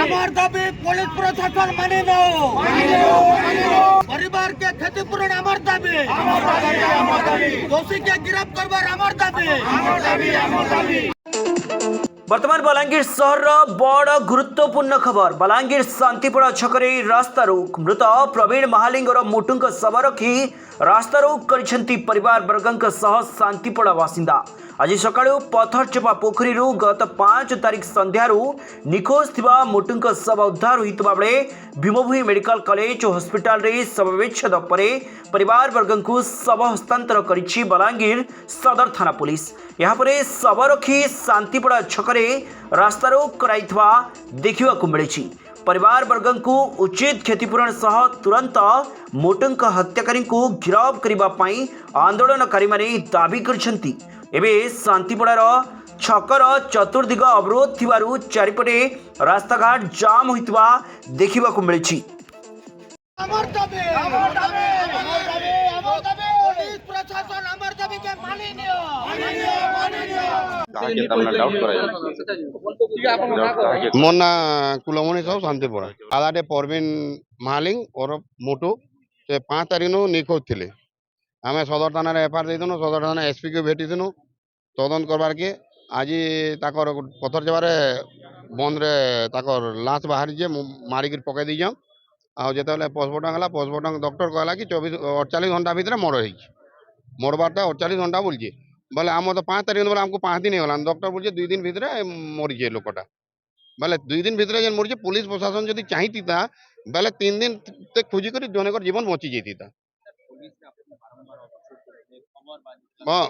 আমার দাবি পুলিশ প্রশাসন মানে परिवार के क्षतिपूरण আমার দাবি दोषी के गिरफ्त करবার আমার দাবি वर्तमान बलांगीर सहर बड़ गुरुत्वपूर्ण खबर बलांगीर शांतिपड़ा छकरे रास्ता रोक मृत प्रवीण महालिंग मोटू शव रखी रास्ता रोक कर परिवार वर्ग सह शांतिपड़ा बासिंदा आज सका पथरचपा पोखरी गत 5 तारीख संध्यार निखोज थिबा मोटू शव उद्धार होता बेले भीमभूमि मेडिकल कॉलेज और हॉस्पिटल रे शवविच्छेद पर परिवार वर्ग को शव हस्तांतर करिछि बलांगीर सदर थाना पुलिस। यापर शव रखी शांतिपड़ा छकरे रास्ता रोक कराइथवा देखिबाकु मिलिछि। परिवार वर्ग को उचित क्षतिपूरण सह तुरंत मोटू हत्याकारी को गिरफ्त करने आंदोलनकारी माने दाबी करछन्ति। एबे शांतिपड़ार छकर चतुर्दिग अवरोध थिबारु चारिपटे रास्ताघाट जाम होइतबा देखिबाकु मिलिछि। আমার দাবি আমার দাবি আমার দাবি আমার দাবি পুলিশ প্রশাসন আমার দাবিকে মানি নিও তাকে আমরা ডাউট করা যাচ্ছে मोर ना कुलमणि साहू शांतिपड़ा आदाटे परवीन महालिंग और मोटू से 5 तारीख नु निखोज थे। आम सदर थाना एफआईआर देदेनु सदर थाना एसपी को भेटिदेनु तदंत करवार के आज ताकर पथर जबार बंद रे ताकर लाश बाहरी जे मारिक पकई दीजा आ जिते पोस्टमार्टम डॉक्टर कहला कि 48 घंटा भितर मर्डर मरबारटा 48 घंटा बोलचे बोले आम तो 5 तारीख बोले आमको 5 दिन होगा डॉक्टर बोलचे 2 दिन भितर मरीजे लोकटा बोले 2 दिन भितर जेन मरीजे पुलिस प्रशासन जदि चाहती बोले 3 दिन तक खोजी कर जनकर जीवन बची जाता। हाँ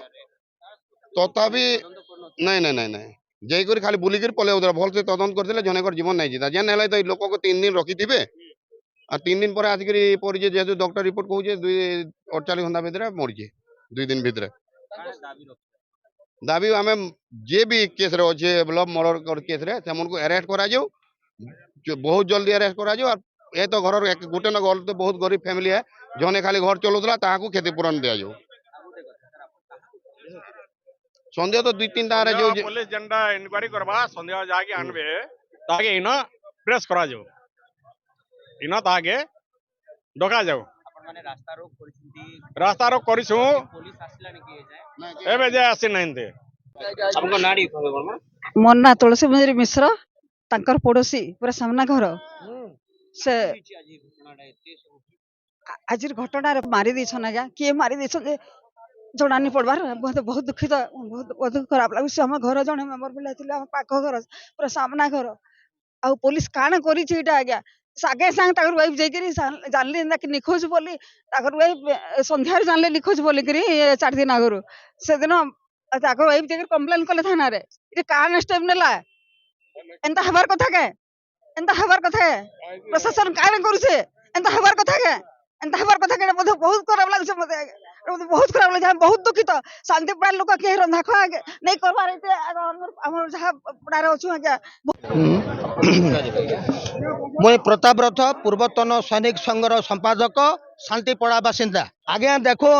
तथापि नहीं नहीं नहीं नहीं जैकर खाली बुलिक पलि भल से तदंत करते जनकर जीवन नहीं जीता जेन है तो लोक को 3 दिन रखी और 3 दिन पर आसिक पड़े जेहतु डॉक्टर रिपोर्ट कहे 48 घंटा भितर मरीजे 2 दिन भितर दाबी आम जे भी केस रे अच्छे मतलब मर्डर केस रे से अरेस्ट करा बहुत जल्दी अरेस्ट करा ये तो घर गोटे न घर तो बहुत गरीब फैमिली है जने खाली घर चलाऊला ताकू क्षतिपूरण दिया जाओ सन्देह तो 2-3 टा जो पुलिस जेंडा इंक्वायरी करबा सन्देह जाके आनबे ताके इनो प्रेस करा जाओ इनो ताके डका जाओ माने रास्ता रोक करिसु पुलिस आसला ने किए जाए एबे जे आसी नाइनते आपको नाड़ी खबर में मोर ना तुलसी मंजरी मिश्र तांकर पड़ोसी पूरा सामना घर से आज घटना मारी देछन आज्ञा किए मारी देछन जे जना नहीं पड़बार बहुत दुखित बहुत खराब लगे हम घर जड़े मेम्बर बोले पाख घर पूरा सामना घर आ पुलिस काण करी आज्ञा सागे सांग ताकर वाइफ जाइकरी जानली कि निखोज बोली ताकर वाइफ संध्यार जानले निखोज बोली करी 4 दिन आगु से दिन ताकर वाइफ जाकर कंप्लेन कले थाना रे ये काण स्टेप नेला एंता हबार कथा के एंता हबार कथा प्रशासन काण करूछे एंता हबार कथा के बहुत खराब लागছে मते बहुत खराब लगे बहुत दुखित शांतिपड़ा लोक के रंधा खा नहीं करबार हमर जहा पड़ारे अछु आज्ञा मुई प्रतापरथ पूर्वतन सैनिक संघर संपादक शांतिपड़ा बासिंदा आज्ञा देखो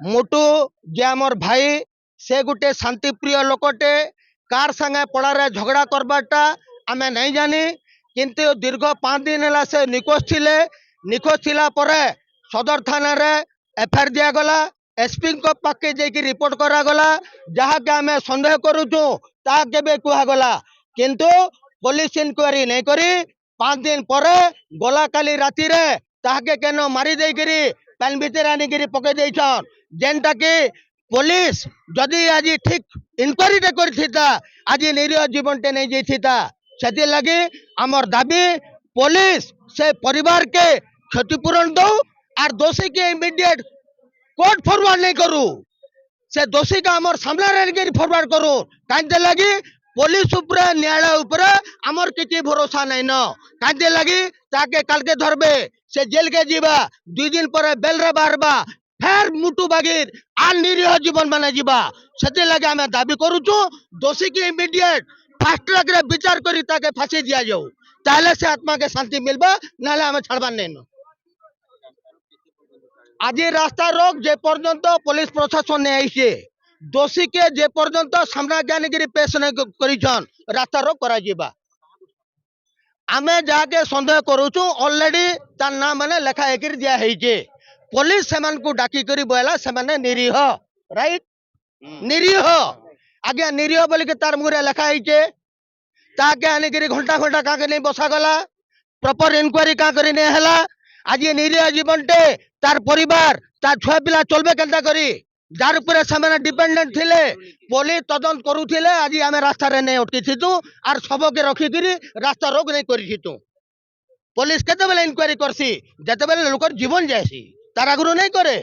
मोटू जे आमर भाई से गुटे शांतिप्रिय लोकटे कार संगे पड़ारे झगड़ा करबाटा आमे नहीं जानी किंतु दीर्घ 5 दिन है से निखोज थिला परे सदर थाना रे एफआईआर दिया गला एसपी को पाके जाके रिपोर्ट करा गला जहा के आमे संदेह करूछु ता केबे कुहा गला किंतु पुलिस इंक्वायरी नहीं करी 5 दिन परे गला काली राती रे ताके केनो मारी देई करी पेन भीतर आनी करी पके देछन जेनटा कि पुलिस जदि आज ठीक इंक्वायरी टे करथिता आज निरीह जीवन टे नहीं जेथिता सेति लगी हमर दाबी पुलिस से परिवार के क्षतिपूरण दो और दोषी के इमीडिएट कोर्ट फॉरवर्ड नहीं करू से दोषी का हमर सामना रे फॉरवर्ड करू कांदे लगी पुलिस ऊपर न्यायालय ऊपर हमर किछि भरोसा नहीं न कांदे लगी ताके काल के धरबे से जेल के जीवा 2 दिन पर बेल रे बाहरबा फिर मुटु बागिर आन निरीह जीवन बना जीवा सेते लगे हमें दाबी करूछु दोषी के इमीडिएट फास्ट ट्रैक रे विचार करी ताके फांसी दिया जाऊ ताले से आत्मा के शांति मिलबा नाले हमें छड़बा नहीं न आज रास्ता रोक जे पर्यंत पुलिस प्रशासन ने आईसे दोषी के जे पर्यंत सामना ज्ञानगिरी पेश नहीं करिछन रास्ता रोक करा जीवा आमे जाके संदेह करूचु ऑलरेडी तार नाम माने लेखा एकिर दिया है पुलिस सेमान को डाकी करी बोला सेमाने निरीह राइट निरीह आज्ञा निरीह बोल के तार मुहरे लेखा है ताके आने करी घंटा घंटा का नहीं बसा गला प्रॉपर इंक्वायरी का करी नहीं हला आज ये निरीह जीवनटे तार परिवार तार छुआ पिला चलबे केनता करी जार उपरे सेमाने डिपेंडेंट थिले पुलिस तदंत करूथिले आज आमे रास्ता रे नहीं अटकी थितु आर सब के रखी करी रास्ता रोक नहीं करी थितु पुलिस केते बेले इंक्वायरी करसी जेते बेले लोकर जीवन जायसी तार आगुरु नहीं करे